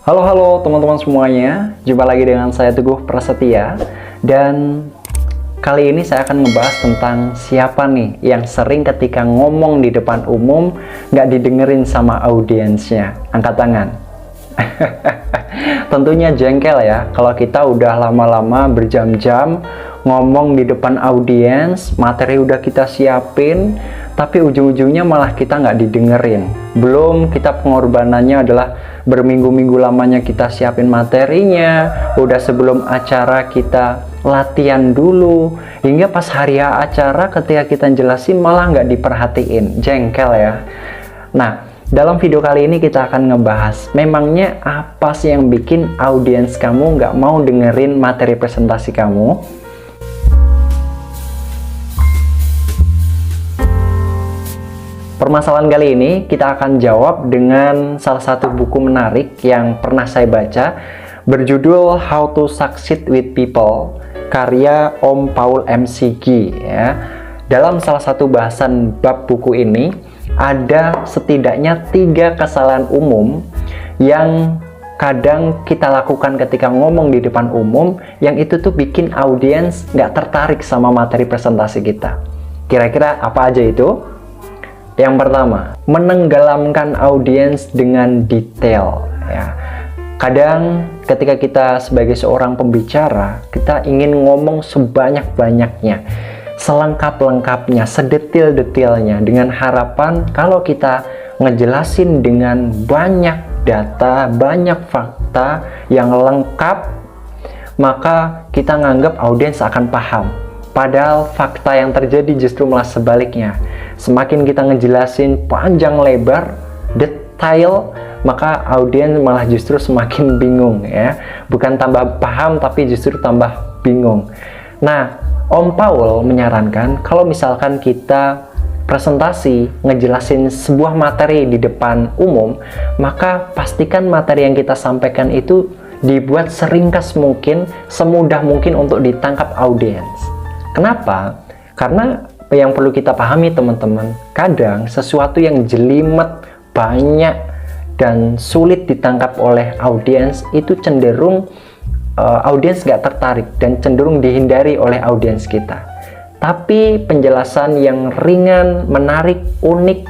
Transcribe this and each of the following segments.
Halo teman-teman semuanya, jumpa lagi dengan saya Teguh Prasetya. Dan kali ini saya akan ngebahas tentang siapa nih yang sering ketika ngomong di depan umum nggak didengerin sama audiensnya. Angkat tangan. Tentunya jengkel ya kalau kita udah lama-lama berjam-jam ngomong di depan audiens, materi udah kita siapin, tapi ujung-ujungnya malah kita nggak didengerin. Belum kita pengorbanannya adalah berminggu-minggu lamanya kita siapin materinya, udah sebelum acara kita latihan dulu, hingga pas hari acara ketika kita jelasin malah nggak diperhatiin. Jengkel ya. Nah, dalam video kali ini kita akan ngebahas memangnya apa sih yang bikin audiens kamu nggak mau dengerin materi presentasi kamu. Permasalahan kali ini kita akan jawab dengan salah satu buku menarik yang pernah saya baca, berjudul How to Succeed with People, karya Om Paul McGee ya. Dalam salah satu bahasan bab buku ini ada setidaknya 3 kesalahan umum yang kadang kita lakukan ketika ngomong di depan umum, yang itu tuh bikin audiens nggak tertarik sama materi presentasi kita. Kira-kira apa aja itu? Yang pertama, menenggelamkan audiens dengan detail ya. Kadang ketika kita sebagai seorang pembicara, kita ingin ngomong sebanyak-banyaknya, selengkap-lengkapnya, sedetil-detilnya, dengan harapan kalau kita ngejelasin dengan banyak data, banyak fakta yang lengkap, maka kita nganggap audiens akan paham. Padahal fakta yang terjadi justru malah sebaliknya. Semakin kita ngejelasin panjang lebar, detail, maka audiens malah justru semakin bingung ya. Bukan tambah paham tapi justru tambah bingung. Nah, Om Paul menyarankan kalau misalkan kita presentasi ngejelasin sebuah materi di depan umum, maka pastikan materi yang kita sampaikan itu dibuat seringkas mungkin, semudah mungkin untuk ditangkap audiens. Kenapa? Karena yang perlu kita pahami teman-teman, kadang sesuatu yang jelimet, banyak, dan sulit ditangkap oleh audiens itu cenderung audiens gak tertarik dan cenderung dihindari oleh audiens kita. Tapi penjelasan yang ringan, menarik, unik,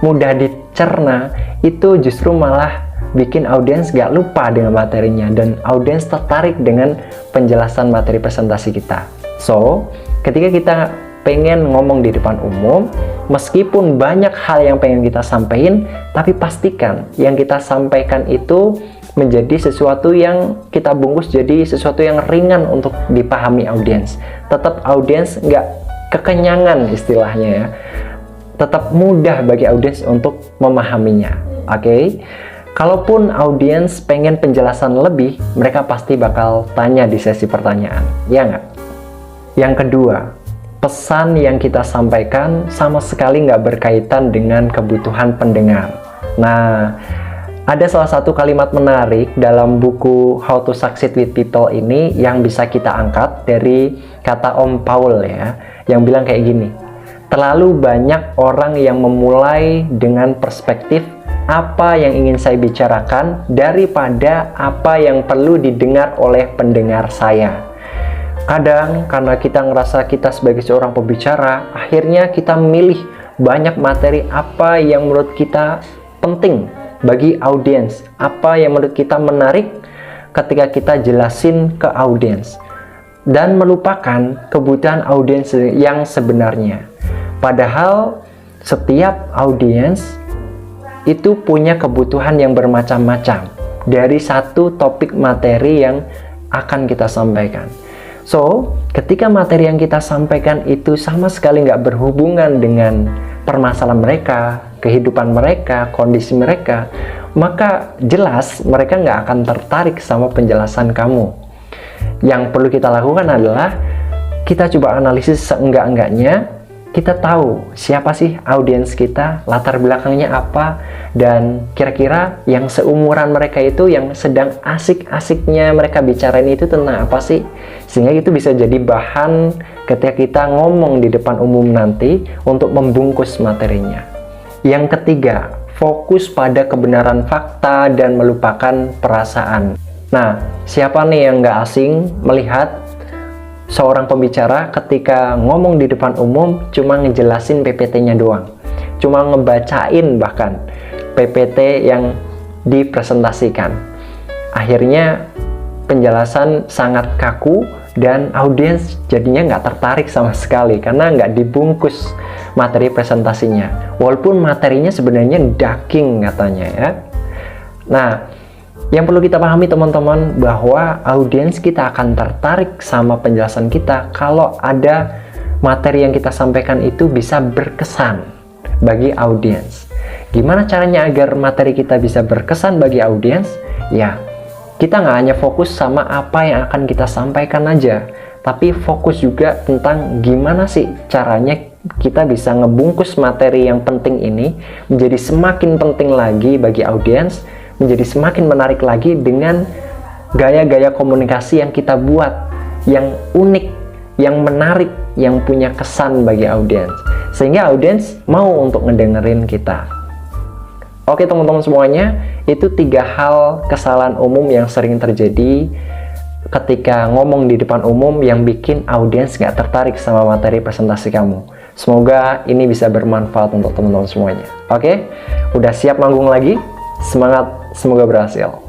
mudah dicerna, itu justru malah bikin audiens gak lupa dengan materinya dan audiens tertarik dengan penjelasan materi presentasi kita. So, ketika kita pengen ngomong di depan umum, meskipun banyak hal yang pengen kita sampaikan, tapi pastikan yang kita sampaikan itu menjadi sesuatu yang kita bungkus jadi sesuatu yang ringan untuk dipahami audiens. Tetap audiens nggak kekenyangan istilahnya ya. Tetap mudah bagi audiens untuk memahaminya. Oke? Kalaupun audiens pengen penjelasan lebih, mereka pasti bakal tanya di sesi pertanyaan. Ya nggak? Yang kedua, pesan yang kita sampaikan sama sekali nggak berkaitan dengan kebutuhan pendengar. Nah, ada salah satu kalimat menarik dalam buku How to Succeed with People ini yang bisa kita angkat dari kata Om Paul ya, yang bilang kayak gini, terlalu banyak orang yang memulai dengan perspektif apa yang ingin saya bicarakan daripada apa yang perlu didengar oleh pendengar saya. Kadang karena kita ngerasa kita sebagai seorang pembicara, akhirnya kita memilih banyak materi apa yang menurut kita penting bagi audiens, apa yang menurut kita menarik ketika kita jelasin ke audiens, dan melupakan kebutuhan audiens yang sebenarnya. Padahal setiap audiens itu punya kebutuhan yang bermacam-macam dari satu topik materi yang akan kita sampaikan. So, ketika materi yang kita sampaikan itu sama sekali nggak berhubungan dengan permasalahan mereka, kehidupan mereka, kondisi mereka, maka jelas mereka nggak akan tertarik sama penjelasan kamu. Yang perlu kita lakukan adalah kita coba analisis seenggak-enggaknya, kita tahu siapa sih audiens kita, latar belakangnya apa, dan kira-kira yang seumuran mereka itu yang sedang asik-asiknya mereka bicarain itu tentang apa sih, sehingga itu bisa jadi bahan ketika kita ngomong di depan umum nanti untuk membungkus materinya. Yang ketiga, fokus pada kebenaran fakta dan melupakan perasaan. Nah, siapa nih yang nggak asing melihat seorang pembicara ketika ngomong di depan umum cuma ngejelasin PPT-nya doang, cuma ngebacain bahkan PPT yang dipresentasikan. Akhirnya penjelasan sangat kaku dan audiens jadinya nggak tertarik sama sekali karena nggak dibungkus materi presentasinya, walaupun materinya sebenarnya daging katanya ya. Nah, yang perlu kita pahami teman-teman bahwa audiens kita akan tertarik sama penjelasan kita kalau ada materi yang kita sampaikan itu bisa berkesan bagi audiens. Gimana caranya agar materi kita bisa berkesan bagi audiens? Ya, kita nggak hanya fokus sama apa yang akan kita sampaikan aja, tapi fokus juga tentang gimana sih caranya kita bisa ngebungkus materi yang penting ini menjadi semakin penting lagi bagi audiens, menjadi semakin menarik lagi dengan gaya-gaya komunikasi yang kita buat, yang unik, yang menarik, yang punya kesan bagi audiens, sehingga audiens mau untuk ngedengerin kita. Oke teman-teman semuanya, itu 3 hal kesalahan umum yang sering terjadi ketika ngomong di depan umum yang bikin audiens nggak tertarik sama materi presentasi kamu. Semoga ini bisa bermanfaat untuk teman-teman semuanya. Oke, udah siap manggung lagi? Semangat, semoga berhasil.